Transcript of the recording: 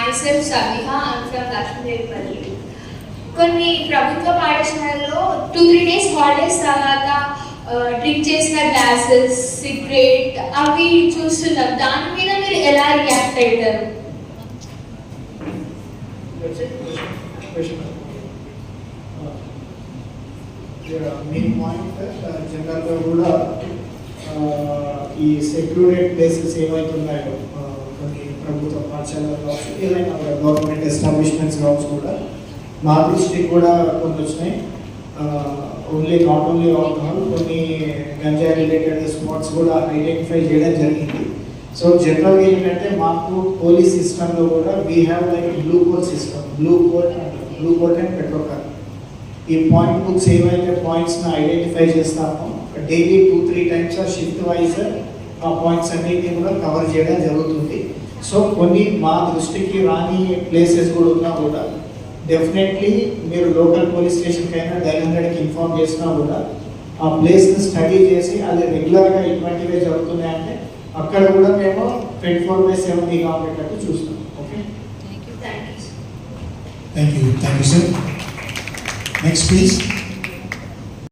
myself Sabiha, I'm from Lakshmidevapalli. కొన్ని ప్రభుత్వ పాఠశాలల్లో 2-3 days హాలిడేస్ తర్వాత డ్రింక్ చేసిన గ్లాసెస్, సిగరెట్ అవి చూస్తున్నాం. దాని మీద మీరు ఎలా రియాక్ట్ అవుతారు? మెయిన్ పాయింట్ జనరల్గా కూడా ఈ సెక్యూరిటీ ప్లేసెస్ ఏవైతున్నాయో కొన్ని ప్రభుత్వ పాఠశాలలు కావచ్చు, ఏదైనా గవర్నమెంట్ ఎస్టాబ్లిష్మెంట్స్ కావచ్చు కూడా మా దృష్టికి కూడా కొన్ని వచ్చినాయి. నాట్ ఓన్లీ ఆల్కహాల్, కొన్ని గంజా రిలేటెడ్ స్పాట్స్ కూడా ఐడెంటిఫై చేయడం జరిగింది. సో జనరల్గా ఏంటంటే మాకు పోలీస్ సిస్టంలో కూడా we have like blue code system, blue code and petro car. ఈ పాయింట్ బుక్స్ ఏవైతే పాయింట్స్ని ఐడెంటిఫై చేస్తామో డైలీ 2-3 times షిఫ్ట్ వైజ్ ఆ పాయింట్స్ అన్నిటిని కూడా కవర్ చేయడం జరుగుతుంది. సో కొన్ని మా దృష్టికి రాని ప్లేసెస్ కూడా ఉన్నా కూడా డెఫినెట్లీ మీరు లోకల్ పోలీస్ స్టేషన్కి అయినా డైల్ 100కి ఇన్ఫార్మ్ చేసినా కూడా ఆ ప్లేస్ని స్టడీ చేసి అది రెగ్యులర్గా ఇటువంటివే జరుగుతున్నాయంటే అక్కడ కూడా మేము 24/7 నిఘా ఉండేటట్టు చూస్తాం. Okay, thank you sir. Next please.